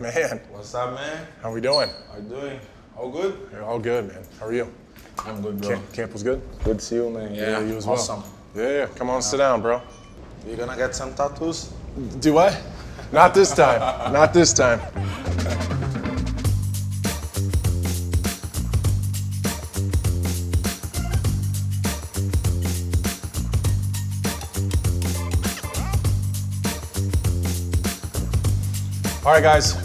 man. What's up, man? How we doing? How you doing? All good? You're all good, man. How are you? I'm good, bro. Camp was good? Good to see you, man. Yeah, you as awesome. well. Yeah. Come on, sit down, bro. You gonna get some tattoos? Do what? Not this time. Not this time. All right, guys.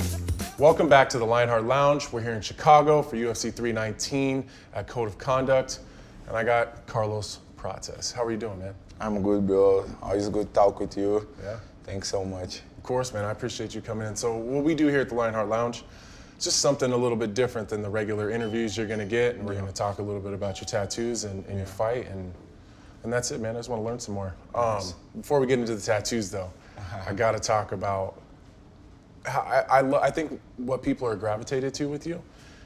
Welcome back to the Lionheart Lounge. We're here in Chicago for UFC 319 at Code of Conduct. And I got Carlos Prates. How are you doing, man? I'm good, bro. Always good talk with you. Yeah. Thanks so much. Of course, man. I appreciate you coming in. So what we do here at the Lionheart Lounge, it's just something a little bit different than the regular interviews you're going to get. And we're going to talk a little bit about your tattoos and your fight. And that's it, man. I just want to learn some more. Before we get into the tattoos, though, I got to talk about how I think what people are gravitated to with you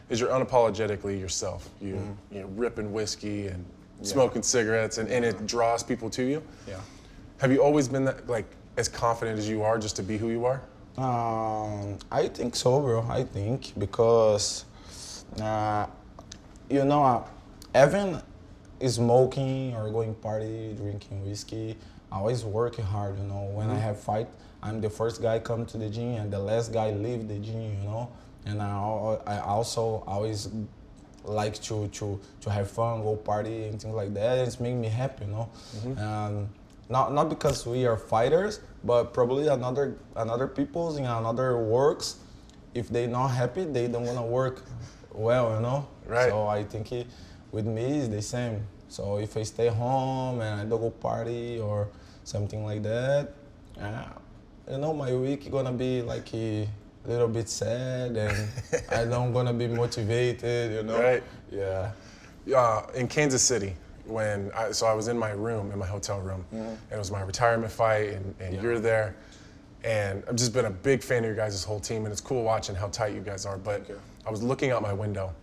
is you're unapologetically yourself. You're ripping whiskey and smoking cigarettes, and it draws people to you. Yeah. Have you always been that, like, as confident as you are just to be who you are? I think so, bro. I think because, even smoking or going party, drinking whiskey, I always working hard, When I have fight, I'm the first guy come to the gym and the last guy leave the gym, And I also always like to have fun, go party and things like that. It's making me happy, Not because we are fighters, but probably another people's in another works. If they not happy, they don't wanna work well, Right. So I think with me it's the same. So if I stay home and I don't go party or something like that, my week gonna be like a little bit sad and I don't gonna be motivated, Right. Yeah. In Kansas City, I was in my room, in my hotel room, and it was my retirement fight, and you're there. And I've just been a big fan of your guys' whole team, and it's cool watching how tight you guys are. But I was looking out my window,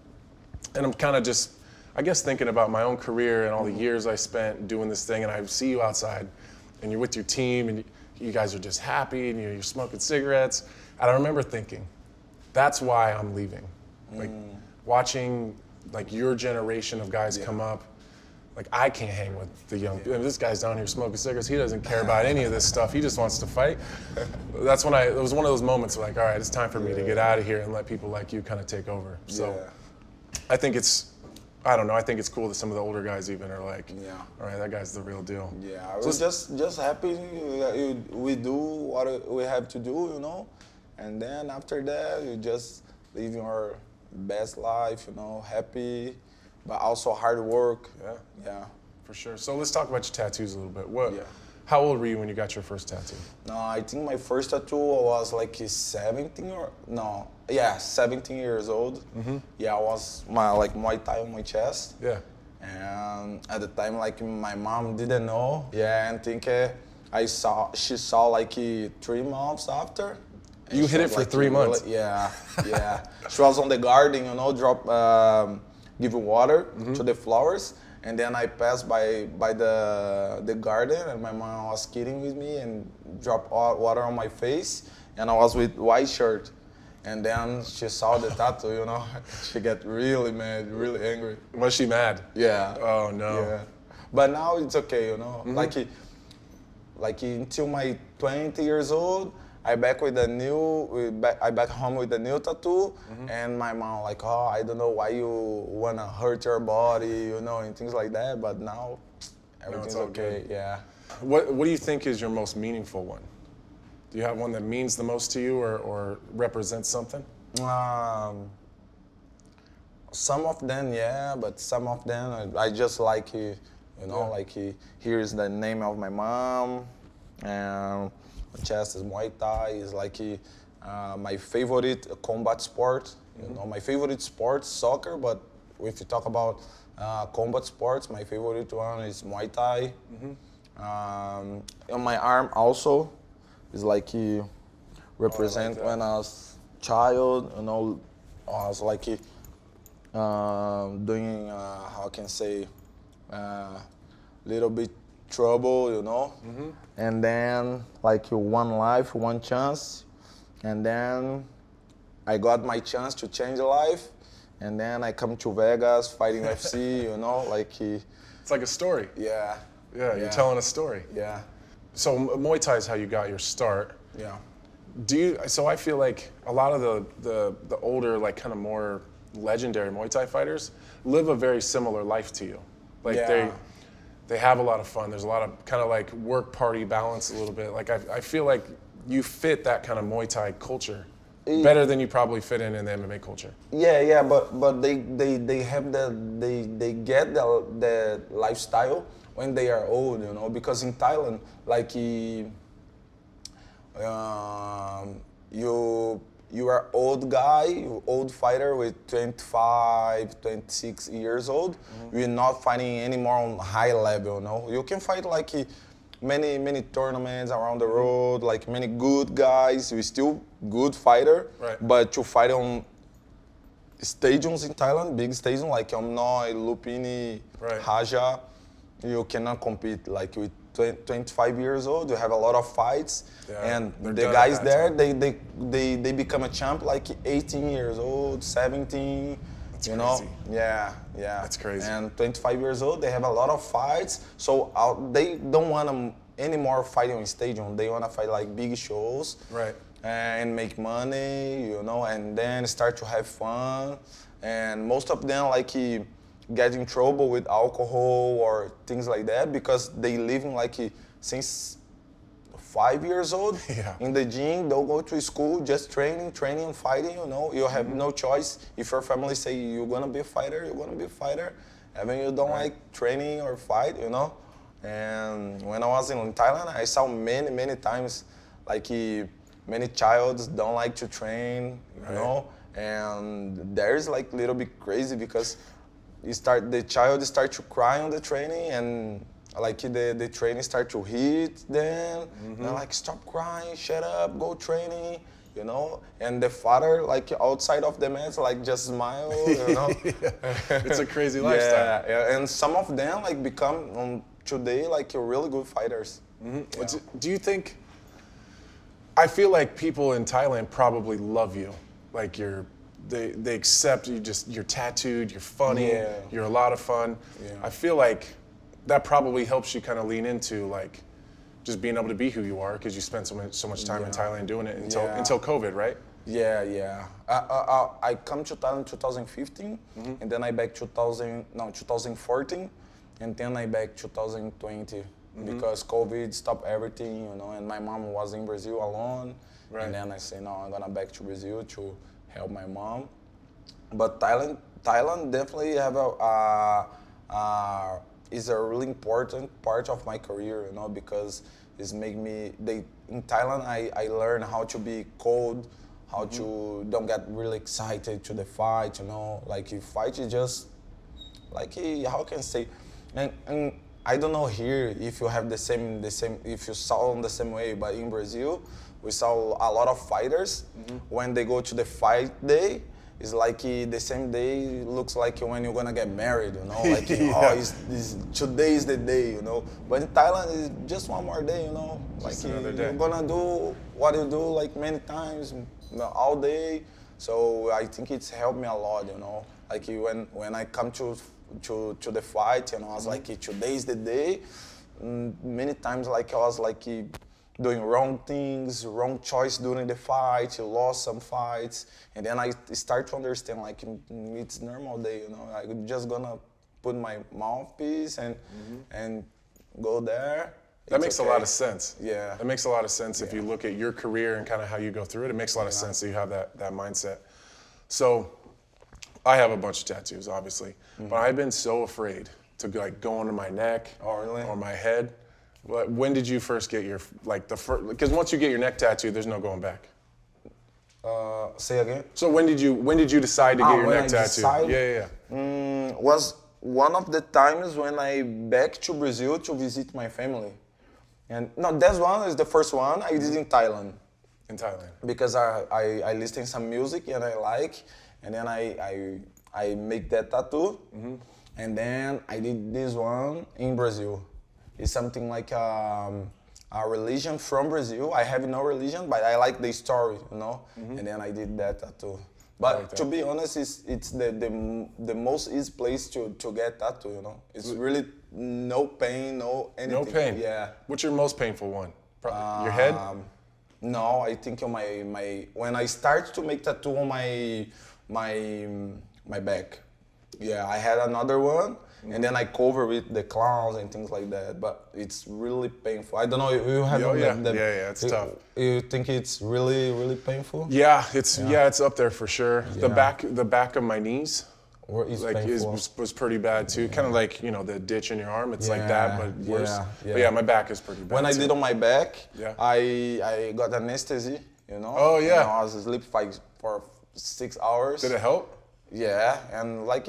and I'm kind of just, I guess, thinking about my own career and all the years I spent doing this thing, and I see you outside, and you're with your team, and you guys are just happy, and you're smoking cigarettes. And I remember thinking, that's why I'm leaving. Like, watching, like, your generation of guys come up, like, I can't hang with the young people. This guy's down here smoking cigarettes. He doesn't care about any of this stuff. He just wants to fight. That's when it was one of those moments where, like, all right, it's time for me to get out of here and let people like you kind of take over. So I think I don't know, I think it's cool that some of the older guys even are like, all right, that guy's the real deal. Yeah, I was just happy that we do what we have to do, And then after that, you just live your best life, happy, but also hard work. Yeah. For sure. So let's talk about your tattoos a little bit. How old were you when you got your first tattoo? No, I think my first tattoo was like 17 years old. Yeah, I was like Muay Thai on my chest. Yeah. And at the time, like, my mom didn't know. Yeah, and think she saw like 3 months after. You hit it for 3 months? Yeah. She was on the garden, give water to the flowers. And then I passed by the garden, and my mom was kidding with me and dropped water on my face, and I was with white shirt. And then she saw the tattoo, She got really mad, really angry. Was she mad? Yeah. Oh no. Yeah. But now it's okay, Like until my 20 years old, I back home with a new tattoo, and my mom like, oh, I don't know why you wanna hurt your body, and things like that. But now everything's okay. Good. Yeah. What do you think is your most meaningful one? Do you have one that means the most to you or represents something? Some of them, yeah, but some of them I just like, here's the name of my mom, and my chest is Muay Thai. Is like my favorite combat sport. My favorite sport soccer, but if you talk about combat sports, my favorite one is Muay Thai. On my arm also is like represent when I was child. I was like doing how can I say little bit trouble, And then like one life, one chance, and then I got my chance to change life, and then I come to Vegas fighting UFC, you know, like It's like a story. yeah. Yeah, you're telling a story. Yeah. So Muay Thai is how you got your start. Yeah. So I feel like a lot of the older, like kind of more legendary Muay Thai fighters live a very similar life to you. Like they have a lot of fun. There's a lot of kind of like work party balance a little bit. Like I feel like you fit that kind of Muay Thai culture better than you probably fit in the MMA culture. Yeah, but they have they get the lifestyle when they are old, you know, because in Thailand, like you are old guy, you old fighter with 25, 26 years old. You're not fighting anymore on high level, no. You can fight like many tournaments around the world, like many good guys. You're still good fighter, Right. but to fight on stadiums in Thailand, big stadiums like Omnoi, Lupini, Right. Raja, you cannot compete like with 25 years old. You have a lot of fights, Yeah, and they're the done guys at there, that they become a champ like 18 years old, 17. That's you know, crazy. yeah. That's crazy. And 25 years old, they have a lot of fights. So they don't want to anymore fight on stadium. They want to fight like big shows, Right. and make money, you know, and then start to have fun. And most of them like get in trouble with alcohol or things like that because they live in like since 5 years old Yeah. in the gym. They'll go to school just training and fighting, you know. You have no choice. If your family say you're gonna be a fighter, you're gonna be a fighter. Even you don't like training or fight, you know. And when I was in Thailand, I saw many times like many childs don't like to train, you know. And there's like a little bit crazy because the child start to cry on the training, and like the training start to hit them. They're like, stop crying, shut up, go training, you know. And the father like outside of the mat like just smile, you know. It's a crazy lifestyle. Yeah, and some of them like become today like really good fighters. Yeah. Do you think? I feel like people in Thailand probably love you. Like they accept you. You're tattooed. You're funny. Yeah. You're a lot of fun. Yeah. I feel like that probably helps you kind of lean into like just being able to be who you are because you spent so much time in Thailand doing it until COVID, right? Yeah. I come to Thailand 2015, and then I back 2014, and then I back 2020 because COVID stopped everything, you know. And my mom was in Brazil alone, Right. and then I say no, I'm gonna back to Brazil to help my mom. But Thailand definitely have is a really important part of my career, you know, because it's make me in Thailand I learned how to be cold, how to don't get really excited to the fight, you know. Like you fight, you just like how can I say, and I don't know here if you have the same if you saw in the same way, but in Brazil we saw a lot of fighters when they go to the fight day. It's like the same day looks like when you're gonna get married, you know. Like today is the day, you know. But in Thailand, it's just one more day, you know. Just like another day. you're gonna do what you do like many times, all day. So I think it's helped me a lot, you know. Like when I come to the fight, you know, I was like, today is the day. Many times, like I was like doing wrong things, wrong choice during the fight. You lost some fights, and then I start to understand like it's normal day, you know. I'm just gonna put my mouthpiece and go there. That makes a lot of sense. Yeah. That makes a lot of sense if you look at your career and kind of how you go through it. It makes a lot of sense that you have that mindset. So I have a bunch of tattoos, obviously, but I've been so afraid to like go under my neck or my head. When did you first get your because once you get your neck tattoo, there's no going back. Say again. So when did you decide to get your neck tattoo? Yeah. Was one of the times when I back to Brazil to visit my family. And no, that one is the first one I did in Thailand. In Thailand. Because I listen some music and I like, and then I make that tattoo, and then I did this one in Brazil. It's something like a religion from Brazil. I have no religion, but I like the story, you know. And then I did that tattoo. But like that. to be honest, it's the most easy place to get tattoo, you know. It's really no pain, no anything. No pain. Yeah. What's your most painful one? Your head? No, I think on my when I start to make tattoo on my back. Yeah, I had another one, and then I cover with the clowns and things like that. But it's really painful. I don't know. You have Yeah, it's tough. You think it's really painful? Yeah, it's up there for sure. Yeah. The back of my knees, Or is like painful? was pretty bad too. Kind of like the ditch in your arm. It's like that, but worse. Yeah. But yeah, my back is pretty bad. When I too. did on my back, Yeah. I got anesthesia. You know. Oh, yeah. And I was asleep for 6 hours. Did it help? Yeah, and like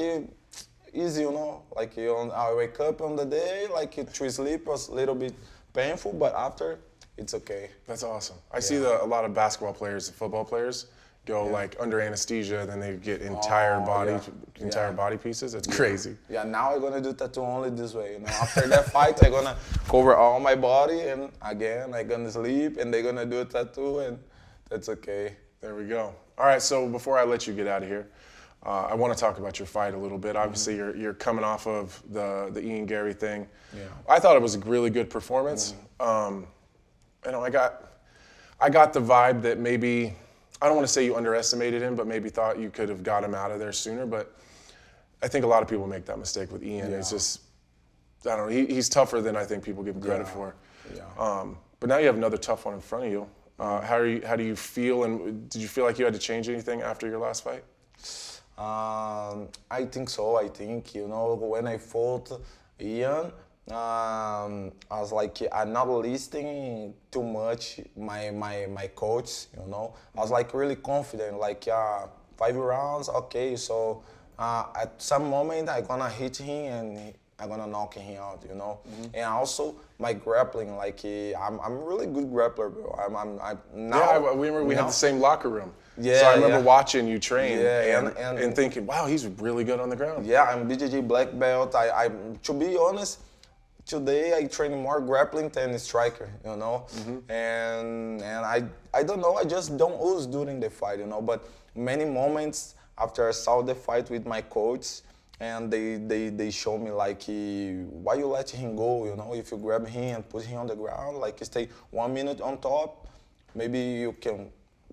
easy, you know. Like I wake up on the day, like to sleep was a little bit painful, but after it's okay. That's awesome. I see a lot of basketball players, football players, go like under anesthesia, then they get entire body pieces. It's crazy. Yeah, now I'm gonna do tattoo only this way. You know, after that fight, I'm gonna cover all my body, and again I'm gonna sleep, and they're gonna do a tattoo, and that's okay. There we go. All right, so before I let you get out of here, I want to talk about your fight a little bit. Obviously, you're coming off of the Ian Gary thing. Yeah. I thought it was a really good performance. I got the vibe that maybe, I don't want to say you underestimated him, but maybe thought you could have got him out of there sooner. But I think a lot of people make that mistake with Ian. Yeah. It's just, I don't know, he's tougher than I think people give him credit for. Yeah. But now you have another tough one in front of you. How do you feel, and did you feel like you had to change anything after your last fight? I think so. I think, when I fought Ian, I was like, I'm not listening too much my coach, I was like really confident, like 5 rounds, okay, so at some moment I'm gonna hit him and I'm gonna knock him out, And also my grappling, like I'm a really good grappler, bro. I'm now. Yeah, we remember we had the same locker room. Yeah, so I remember watching you train Yeah, and thinking, wow, he's really good on the ground. Yeah, I'm BJJ black belt. I to be honest, today I train more grappling than striker, And I don't know, I just don't lose during the fight, But many moments after I saw the fight with my coach, and they show me like, why you let him go, If you grab him and put him on the ground, like stay 1 minute on top, maybe you can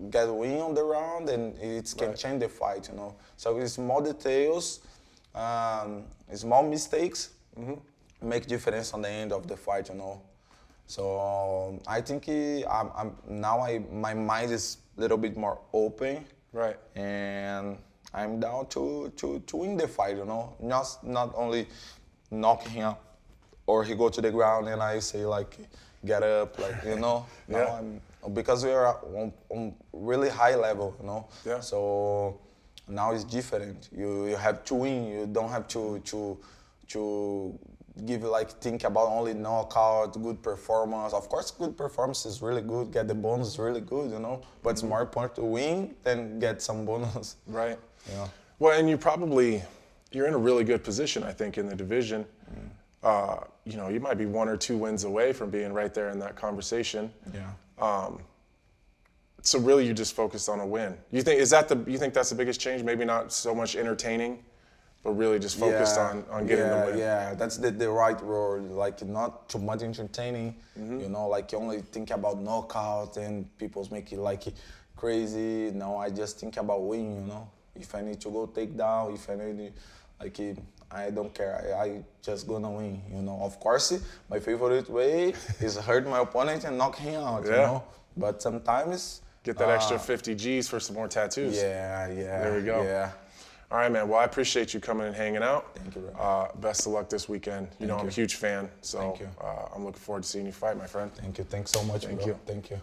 get a win on the round and it can change the fight, So it's small details, small mistakes make difference on the end of the fight, So I think my mind is a little bit more open, right? And I'm down to win the fight, Not only knock him up or he go to the ground and I say like, get up, like, Now because we are on really high level, Yeah. So now it's different. You have to win. You don't have to think about only knockout, good performance. Of course, good performance is really good. Get the bonus is really good, But it's more important to win than get some bonus. Right. Yeah. Well, and you're in a really good position, I think, in the division. You might be 1 or 2 wins away from being right there in that conversation. Yeah. So really, you just focused on a win. You think that's the biggest change? Maybe not so much entertaining, but really just focused on getting the win. Yeah, that's the right word. Like not too much entertaining. Like you only think about knockout and people make it like crazy. No, I just think about win. If I need to go take down, if I need I don't care. I just gonna win. Of course, my favorite way is hurt my opponent and knock him out. But sometimes get that extra 50 G's for some more tattoos. Yeah. There we go. Yeah. All right, man. Well, I appreciate you coming and hanging out. Thank you, bro. Best of luck this weekend. I'm a huge fan, so Thank you. I'm looking forward to seeing you fight, my friend. Thank you. Thanks so much, Thank bro. you. Thank you.